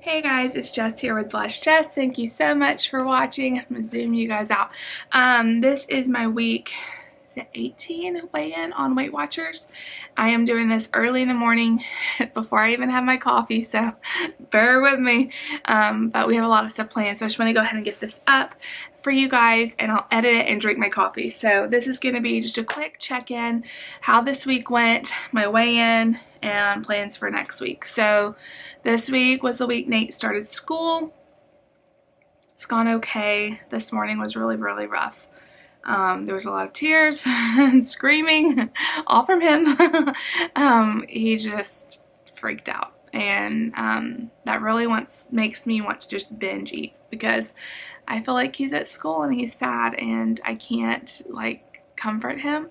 Hey guys, it's Jess here with Blessed Jess. Thank you so much for watching. I'm gonna zoom you guys out. This is my week, is it 18 weigh-in on Weight Watchers. I am doing this early in the morning before I even have my coffee, so bear with me. But we have a lot of stuff planned, so I just want to go ahead and get this up for you guys, and I'll edit it and drink my coffee. So this is going to be just a quick check-in, how this week went, my weigh-in, and plans for next week. So this week was the week Nate started school. It's gone okay. This morning was really rough. There was a lot of tears and screaming, all from him. He just freaked out, and that really makes me want to just binge eat, because I feel like he's at school and he's sad and I can't like comfort him,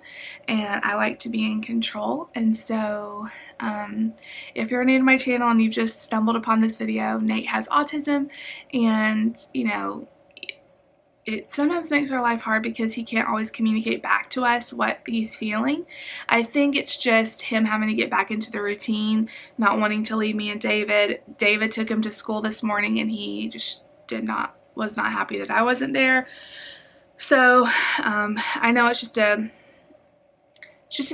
and I like to be in control. And so if you're new to my channel and you've just stumbled upon this video, Nate has autism, and you know, it sometimes makes our life hard because he can't always communicate back to us what he's feeling. I think it's just him having to get back into the routine, not wanting to leave me and David. David took him to school this morning and he just was not happy that I wasn't there. So I know it's just a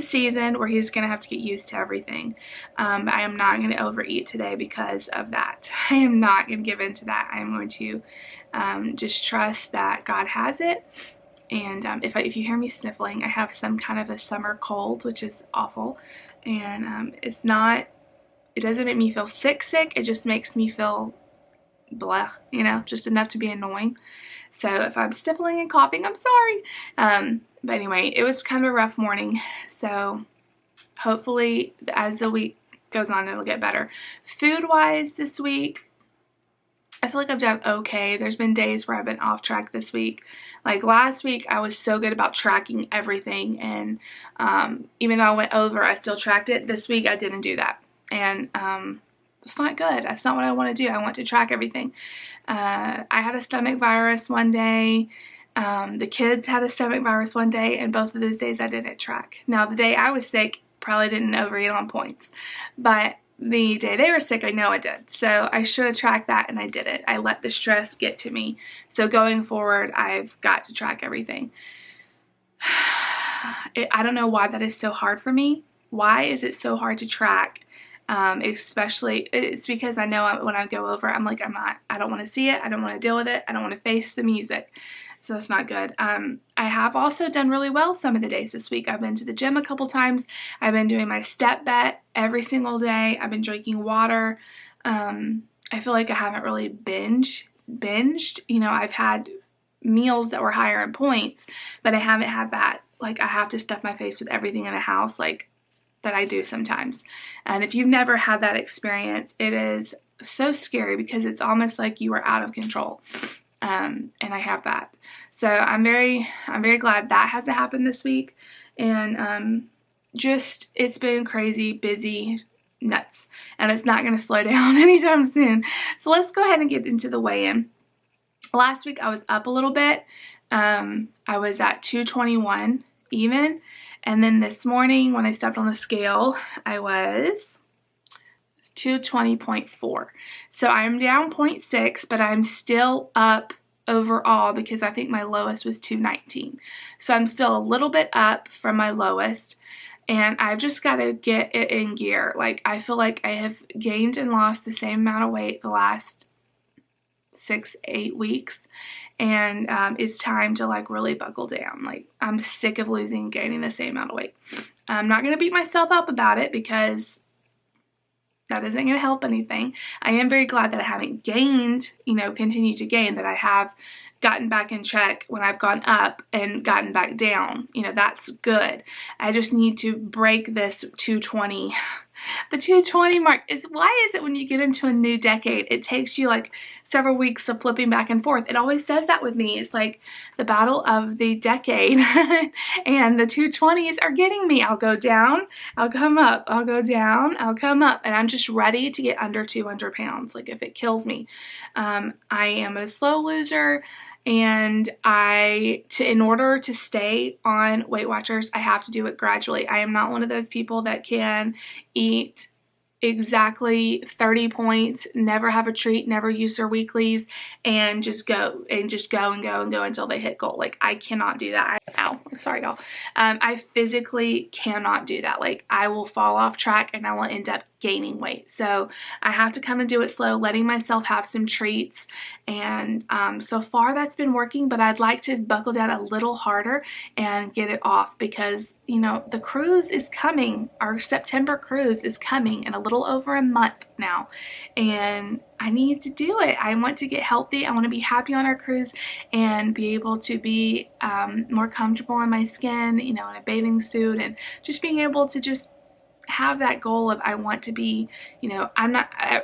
season where he's gonna have to get used to everything. I am not gonna overeat today because of that. I am not gonna give in to that. I am going to just trust that God has it. And if you hear me sniffling, I have some kind of a summer cold, which is awful. And it doesn't make me feel sick. It just makes me feel blah, you know, just enough to be annoying. So if I'm sniffling and coughing, I'm sorry. But anyway, it was kind of a rough morning. So hopefully as the week goes on, it'll get better. Food-wise this week, I feel like I've done okay. There's been days where I've been off track this week. Like last week, I was so good about tracking everything. And even though I went over, I still tracked it. This week, I didn't do that. And it's not good. That's not what I want to do. I want to track everything. I had a stomach virus one day. The kids had a stomach virus one day, and both of those days I didn't track. Now, the day I was sick, probably didn't overeat on points. But the day they were sick, I know I did. So I should have tracked that, and I didn't. I let the stress get to me. So going forward, I've got to track everything. I don't know why that is so hard for me. Why is it so hard to track? Especially, it's because I know when I go over, I'm like, I don't want to see it. I don't want to deal with it. I don't want to face the music. So that's not good. I have also done really well some of the days this week. I've been to the gym a couple times. I've been doing my step bet every single day. I've been drinking water. I feel like I haven't really binged. You know, I've had meals that were higher in points, but I haven't had that. Like, I have to stuff my face with everything in the house, like that I do sometimes. And if you've never had that experience, it is so scary because it's almost like you are out of control. And I have that. So I'm very glad that hasn't happened this week. And just, it's been crazy, busy, nuts. And it's not going to slow down anytime soon. So let's go ahead and get into the weigh-in. Last week I was up a little bit. I was at 221 even. And then this morning when I stepped on the scale, I was 220.4. So I'm down 0.6, but I'm still up overall because I think my lowest was 219. So I'm still a little bit up from my lowest, and I've just got to get it in gear. Like, I feel like I have gained and lost the same amount of weight the last 6-8 weeks. And it's time to like really buckle down. Like, I'm sick of losing and gaining the same amount of weight. I'm not going to beat myself up about it because that isn't going to help anything. I am very glad that I haven't gained, continued to gain, that I have gotten back in check when I've gone up and gotten back down. That's good. I just need to break this 220. The 220 mark why is it when you get into a new decade, it takes you like several weeks of flipping back and forth. It always does that with me. It's like the battle of the decade and the 220s are getting me. I'll go down, I'll come up, I'll go down, I'll come up, and I'm just ready to get under 200 pounds. Like, if it kills me. I am a slow loser. And in order to stay on Weight Watchers, I have to do it gradually. I am not one of those people that can eat exactly 30 points, never have a treat, never use their weeklies, and just go and go and go and go until they hit goal. Like, I cannot do that. Ow, sorry y'all. I physically cannot do that. Like, I will fall off track and I will end up gaining weight. So I have to kind of do it slow, letting myself have some treats. And so far that's been working, but I'd like to buckle down a little harder and get it off, because, you know, the cruise is coming. Our September cruise is coming in a little over a month now, and I need to do it. I want to get healthy. I want to be happy on our cruise and be able to be more comfortable in my skin, you know, in a bathing suit, and just being able to just have that goal of, I want to be, you know,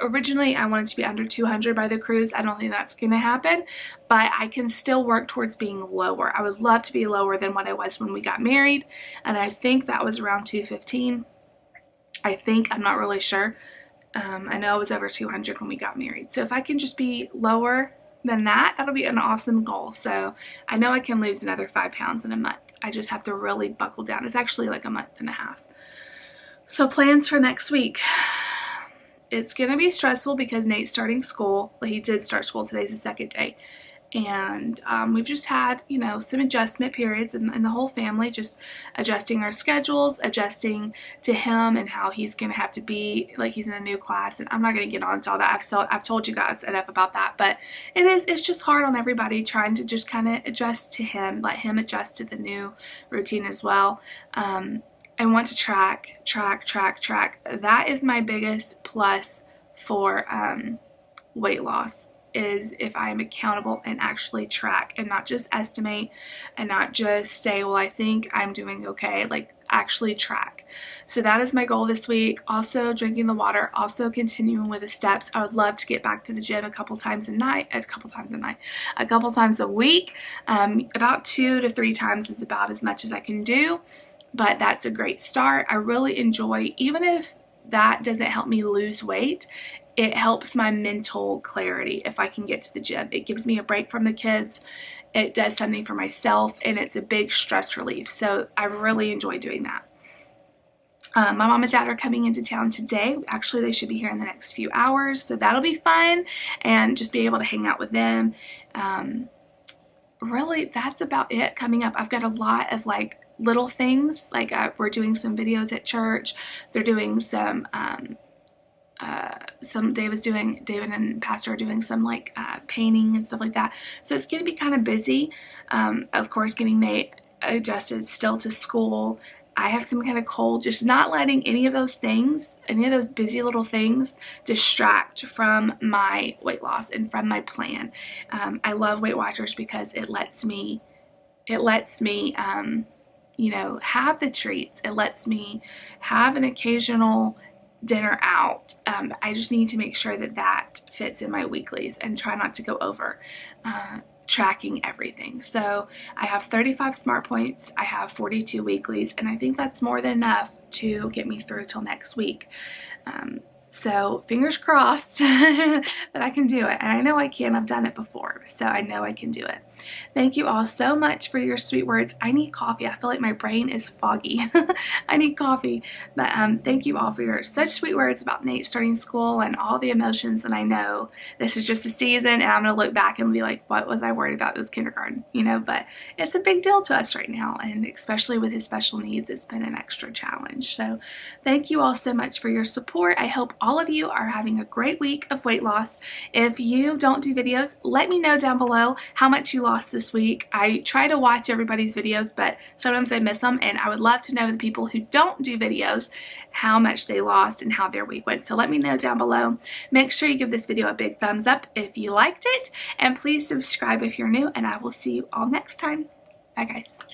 originally I wanted to be under 200 by the cruise. I don't think that's going to happen, but I can still work towards being lower. I would love to be lower than what I was when we got married, and I think that was around 215. I think, I'm not really sure. I know I was over 200 when we got married. So if I can just be lower than that, that'll be an awesome goal. So I know I can lose another 5 pounds in a month. I just have to really buckle down. It's actually like a month and a half. So plans for next week. It's going to be stressful because Nate's starting school. Well, he did start school. Today's the second day. And we've just had, you know, some adjustment periods in the whole family, just adjusting our schedules, adjusting to him and how he's going to have to be, like, he's in a new class. And I'm not going to get on to all that. I've told you guys enough about that, but it's just hard on everybody trying to just kind of adjust to him, let him adjust to the new routine as well. I want to track. That is my biggest plus for weight loss, is if I am accountable and actually track and not just estimate and not just say, well, I think I'm doing okay, like actually track. So that is my goal this week. Also drinking the water, also continuing with the steps. I would love to get back to the gym a couple times a week. About 2 to 3 times is about as much as I can do. But that's a great start. I really enjoy, even if that doesn't help me lose weight, it helps my mental clarity if I can get to the gym. It gives me a break from the kids. It does something for myself, and it's a big stress relief. So I really enjoy doing that. My mom and dad are coming into town today. Actually, they should be here in the next few hours. So that'll be fun, and just be able to hang out with them. Really, that's about it coming up. I've got a lot of like little things, like we're doing some videos at church. They're doing some David and Pastor are doing some like painting and stuff like that. So it's going to be kind of busy. Of course, getting Nate adjusted still to school. I have some kind of cold, just not letting any of those things, any of those busy little things distract from my weight loss and from my plan. I love Weight Watchers because it lets me you know, have the treats. It lets me have an occasional dinner out. I just need to make sure that that fits in my weeklies and try not to go over tracking everything. So I have 35 smart points. I have 42 weeklies, and I think that's more than enough to get me through till next week. So fingers crossed that I can do it. And I know I can. I've done it before. So I know I can do it. Thank you all so much for your sweet words. I need coffee. I feel like my brain is foggy. I need coffee. But thank you all for your such sweet words about Nate starting school and all the emotions. And I know this is just a season, and I'm going to look back and be like, what was I worried about? It was kindergarten, you know, but it's a big deal to us right now. And especially with his special needs, it's been an extra challenge. So thank you all so much for your support. I hope all of you are having a great week of weight loss. If you don't do videos, let me know down below how much you lost this week. I try to watch everybody's videos, but sometimes I miss them, and I would love to know the people who don't do videos how much they lost and how their week went. So let me know down below. Make sure you give this video a big thumbs up if you liked it, and please subscribe if you're new, and I will see you all next time. Bye guys.